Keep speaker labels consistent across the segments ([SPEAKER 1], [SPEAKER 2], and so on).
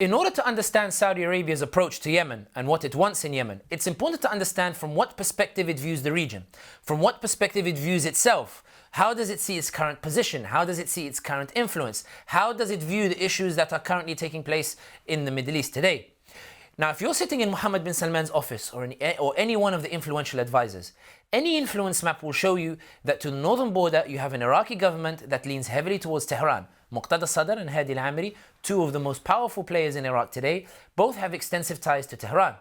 [SPEAKER 1] In order to understand Saudi Arabia's approach to Yemen and what it wants in Yemen, it's important to understand from what perspective it views the region, from what perspective it views itself. How does it see its current position? How does it see its current influence? How does it view the issues that are currently taking place in the Middle East today? Now, if you're sitting in Mohammed bin Salman's office or any one of the influential advisors, any influence map will show you that to the northern border you have an Iraqi government that leans heavily towards Tehran. Muqtada Sadr and Hadi al-Amiri, two of the most powerful players in Iraq today, both have extensive ties to Tehran.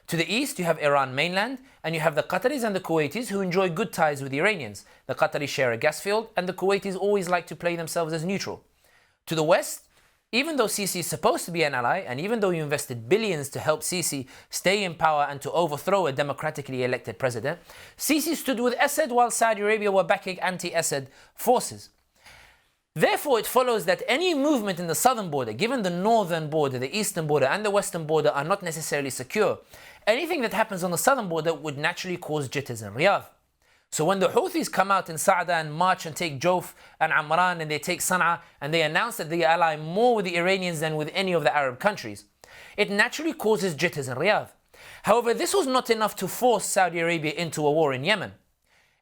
[SPEAKER 1] To the east you have Iran mainland, and you have the Qataris and the Kuwaitis who enjoy good ties with the Iranians. The Qataris share a gas field, and the Kuwaitis always like to play themselves as neutral. To the west, even though Sisi is supposed to be an ally, and even though you invested billions to help Sisi stay in power and to overthrow a democratically elected president, Sisi stood with Assad while Saudi Arabia were backing anti-Assad forces. Therefore, it follows that any movement in the southern border, given the northern border, the eastern border, and the western border are not necessarily secure, anything that happens on the southern border would naturally cause jitters in Riyadh. So when the Houthis come out in Sa'da and march and take Jawf and Amran and they take Sana'a and they announce that they ally more with the Iranians than with any of the Arab countries, it naturally causes jitters in Riyadh. However, this was not enough to force Saudi Arabia into a war in Yemen.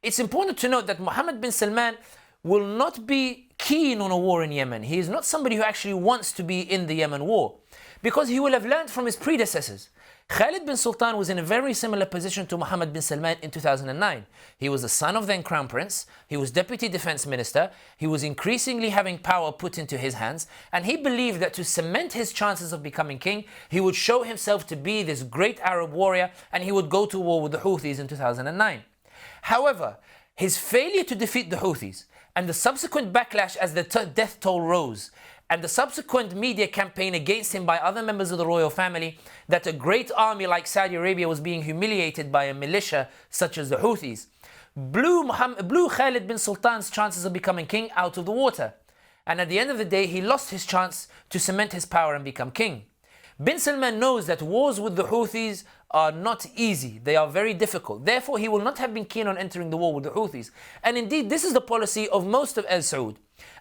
[SPEAKER 1] It's important to note that Mohammed bin Salman will not be keen on a war in Yemen. He is not somebody who actually wants to be in the Yemen war, because he will have learned from his predecessors. Khalid bin Sultan was in a very similar position to Mohammed bin Salman in 2009. He was the son of then Crown Prince, he was Deputy Defense Minister, he was increasingly having power put into his hands, and he believed that to cement his chances of becoming king, he would show himself to be this great Arab warrior and he would go to war with the Houthis in 2009. However, his failure to defeat the Houthis and the subsequent backlash as the death toll rose, and the subsequent media campaign against him by other members of the royal family, that a great army like Saudi Arabia was being humiliated by a militia such as the Houthis, blew Khalid bin Sultan's chances of becoming king out of the water. And at the end of the day, he lost his chance to cement his power and become king. Bin Salman knows that wars with the Houthis are not easy. They are very difficult. Therefore, he will not have been keen on entering the war with the Houthis. And indeed, this is the policy of most of Al Saud.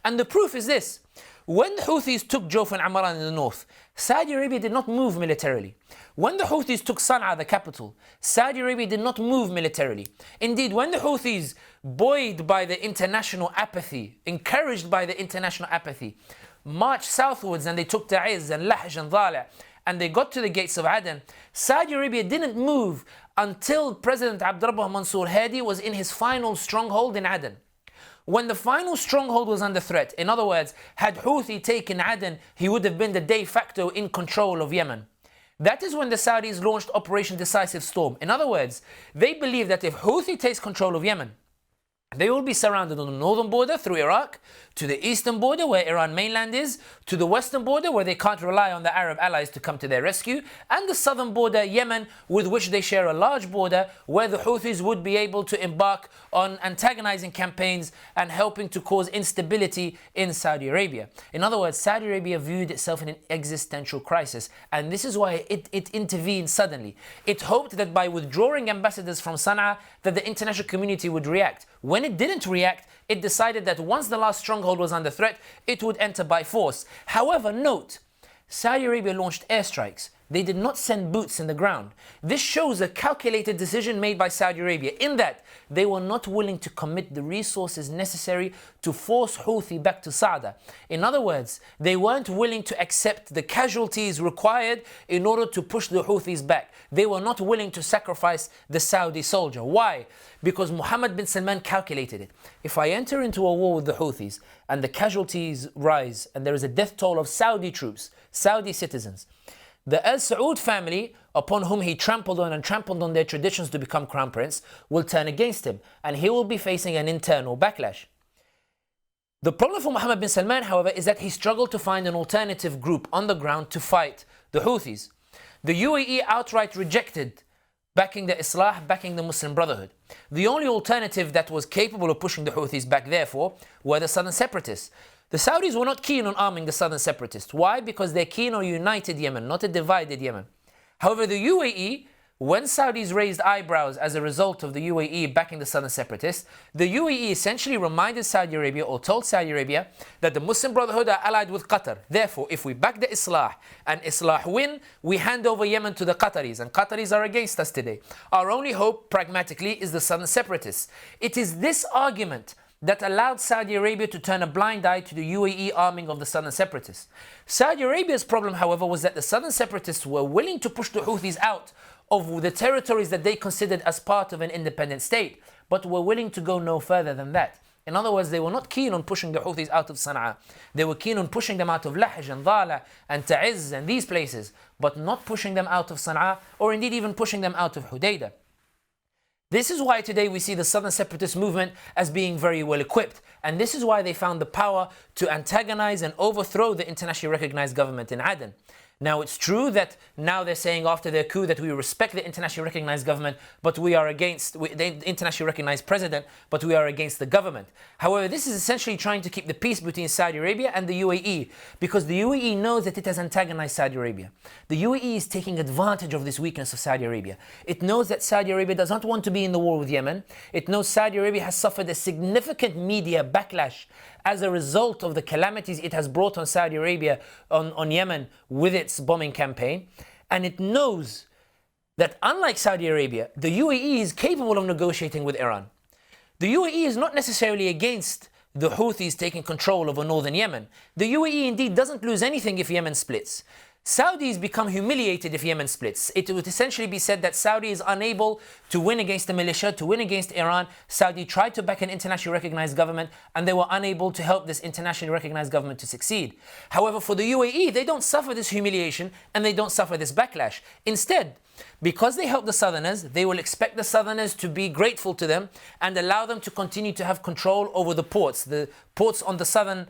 [SPEAKER 1] And the proof is this. When the Houthis took Jawf and Amran in the north, Saudi Arabia did not move militarily. When the Houthis took Sana'a, the capital, Saudi Arabia did not move militarily. Indeed, when the Houthis, buoyed by the international apathy, encouraged by the international apathy, marched southwards and they took Ta'iz and Lahj and Dhala, and they got to the gates of Aden, Saudi Arabia didn't move until President Abdurrahman Mansour Hadi was in his final stronghold in Aden. When the final stronghold was under threat, in other words, had Houthi taken Aden, he would have been the de facto in control of Yemen. That is when the Saudis launched Operation Decisive Storm. In other words, they believe that if Houthi takes control of Yemen, they will be surrounded on the northern border through Iraq, to the eastern border where Iran mainland is, to the western border where they can't rely on the Arab allies to come to their rescue, and the southern border, Yemen, with which they share a large border where the Houthis would be able to embark on antagonizing campaigns and helping to cause instability in Saudi Arabia. In other words, Saudi Arabia viewed itself in an existential crisis, and this is why it intervened suddenly. It hoped that by withdrawing ambassadors from Sana'a that the international community would react. When it didn't react, it decided that once the last stronghold was under threat, it would enter by force. However, note, Saudi Arabia launched airstrikes. They did not send boots in the ground. This shows a calculated decision made by Saudi Arabia in that they were not willing to commit the resources necessary to force Houthi back to Sa'da. In other words, they weren't willing to accept the casualties required in order to push the Houthis back. They were not willing to sacrifice the Saudi soldier. Why? Because Mohammed bin Salman calculated it. If I enter into a war with the Houthis and the casualties rise and there is a death toll of Saudi troops, Saudi citizens, the Al Saud family, upon whom he trampled on and trampled on their traditions to become crown prince, will turn against him and he will be facing an internal backlash. The problem for Mohammed bin Salman, however, is that he struggled to find an alternative group on the ground to fight the Houthis. The UAE outright rejected backing the Islah, backing the Muslim Brotherhood. The only alternative that was capable of pushing the Houthis back, therefore, were the southern separatists. The Saudis were not keen on arming the southern separatists. Why? Because they're keen on a united Yemen, not a divided Yemen. However, the UAE when Saudis raised eyebrows as a result of the UAE backing the southern separatists, the UAE essentially reminded Saudi Arabia, or told Saudi Arabia, that the Muslim Brotherhood are allied with Qatar. Therefore, if we back the Islah and Islah win, we hand over Yemen to the Qataris, and Qataris are against us today. Our only hope, pragmatically, is the southern separatists. It is this argument that allowed Saudi Arabia to turn a blind eye to the UAE arming of the southern separatists. Saudi Arabia's problem, however, was that the southern separatists were willing to push the Houthis out of the territories that they considered as part of an independent state, but were willing to go no further than that. In other words, they were not keen on pushing the Houthis out of Sana'a. They were keen on pushing them out of Lahj and Dhala and Ta'izz and these places, but not pushing them out of Sana'a, or indeed even pushing them out of Hudaydah. This is why today we see the southern separatist movement as being very well equipped, and this is why they found the power to antagonize and overthrow the internationally recognized government in Aden. Now, it's true that now they're saying after their coup that we respect the internationally recognized government, but we are against the internationally recognized president, but we are against the government. However, this is essentially trying to keep the peace between Saudi Arabia and the UAE, because the UAE knows that it has antagonized Saudi Arabia. The UAE is taking advantage of this weakness of Saudi Arabia. It knows that Saudi Arabia does not want to be in the war with Yemen. It knows Saudi Arabia has suffered a significant media backlash as a result of the calamities it has brought on Saudi Arabia, on Yemen with its bombing campaign. And it knows that unlike Saudi Arabia, the UAE is capable of negotiating with Iran. The UAE is not necessarily against the Houthis taking control over northern Yemen. The UAE indeed doesn't lose anything if Yemen splits. Saudis become humiliated if Yemen splits. It would essentially be said that Saudi is unable to win against the militia, to win against Iran. Saudi tried to back an internationally recognized government, and they were unable to help this internationally recognized government to succeed. However, for the UAE, they don't suffer this humiliation and they don't suffer this backlash. Instead, because they help the southerners, they will expect the southerners to be grateful to them and allow them to continue to have control over the ports on the southern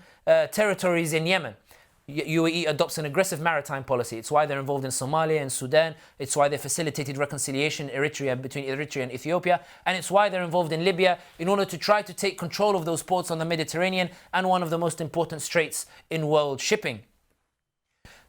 [SPEAKER 1] territories in Yemen. UAE adopts an aggressive maritime policy. It's why they're involved in Somalia and Sudan. It's why they facilitated reconciliation between Eritrea and Ethiopia. And it's why they're involved in Libya in order to try to take control of those ports on the Mediterranean and one of the most important straits in world shipping.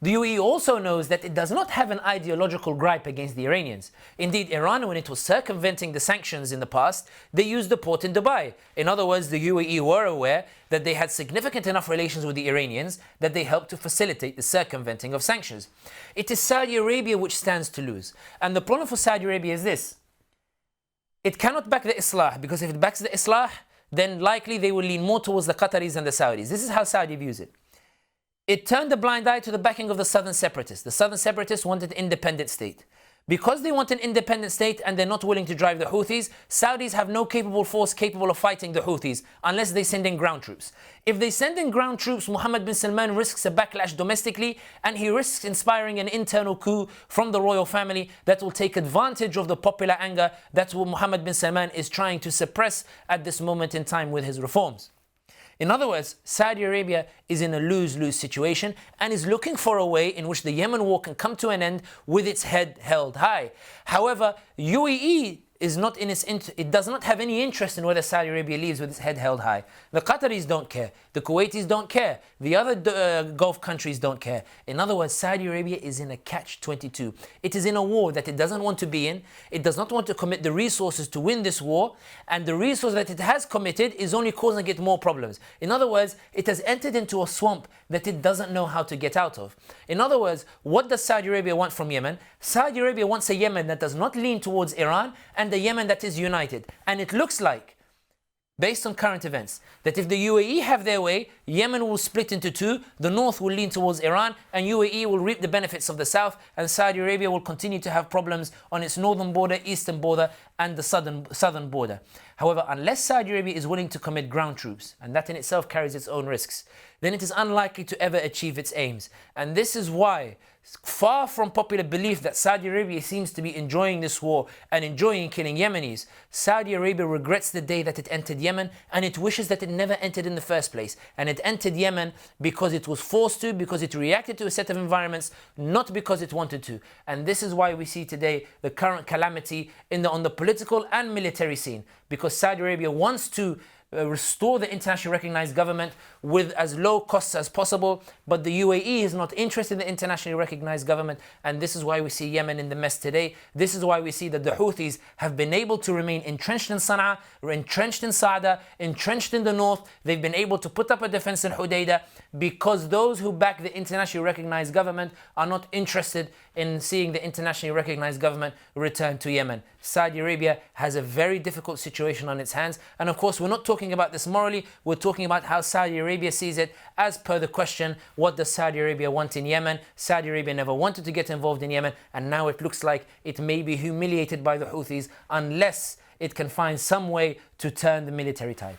[SPEAKER 1] The UAE also knows that it does not have an ideological gripe against the Iranians. Indeed, Iran, when it was circumventing the sanctions in the past, they used the port in Dubai. In other words, the UAE were aware that they had significant enough relations with the Iranians that they helped to facilitate the circumventing of sanctions. It is Saudi Arabia which stands to lose. And the problem for Saudi Arabia is this. It cannot back the Islah, because if it backs the Islah, then likely they will lean more towards the Qataris and the Saudis. This is how Saudi views it. It turned a blind eye to the backing of the southern separatists. The southern separatists wanted an independent state. Because they want an independent state and they're not willing to drive the Houthis, Saudis have no capable force capable of fighting the Houthis unless they send in ground troops. If they send in ground troops, Mohammed bin Salman risks a backlash domestically, and he risks inspiring an internal coup from the royal family that will take advantage of the popular anger that Mohammed bin Salman is trying to suppress at this moment in time with his reforms. In other words, Saudi Arabia is in a lose-lose situation and is looking for a way in which the Yemen war can come to an end with its head held high. However, UAE is not in it does not have any interest in whether Saudi Arabia leaves with its head held high. The Qataris don't care. The Kuwaitis don't care. The other Gulf countries don't care. In other words, Saudi Arabia is in a catch-22. It is in a war that it doesn't want to be in. It does not want to commit the resources to win this war, and the resource that it has committed is only causing it more problems. In other words, it has entered into a swamp that it doesn't know how to get out of. In other words, what does Saudi Arabia want from Yemen? Saudi Arabia wants a Yemen that does not lean towards Iran and a Yemen that is united. And it looks like, based on current events, that if the UAE have their way, Yemen will split into two, the north will lean towards Iran, and UAE will reap the benefits of the south, and Saudi Arabia will continue to have problems on its northern border, eastern border, and the southern border. However, unless Saudi Arabia is willing to commit ground troops, and that in itself carries its own risks, then it is unlikely to ever achieve its aims. And this is why, far from popular belief that Saudi Arabia seems to be enjoying this war and enjoying killing Yemenis, Saudi Arabia regrets the day that it entered Yemen, and it wishes that it never entered in the first place. And it entered Yemen because it was forced to, because it reacted to a set of environments, not because it wanted to. And this is why we see today the current calamity on the political and military scene, because Saudi Arabia wants to restore the internationally recognized government with as low costs as possible. But the UAE is not interested in the internationally recognized government, and this is why we see Yemen in the mess today. This is why we see that the Houthis have been able to remain entrenched in Sana'a, entrenched in Saada, entrenched in the north. They've been able to put up a defense in Hudaydah because those who back the internationally recognized government are not interested in seeing the internationally recognized government return to Yemen. Saudi Arabia has a very difficult situation on its hands. And of course, we're not talking about this morally. We're talking about how Saudi Arabia sees it. As per the question, what does Saudi Arabia want in Yemen? Saudi Arabia never wanted to get involved in Yemen, and now it looks like it may be humiliated by the Houthis unless it can find some way to turn the military tide.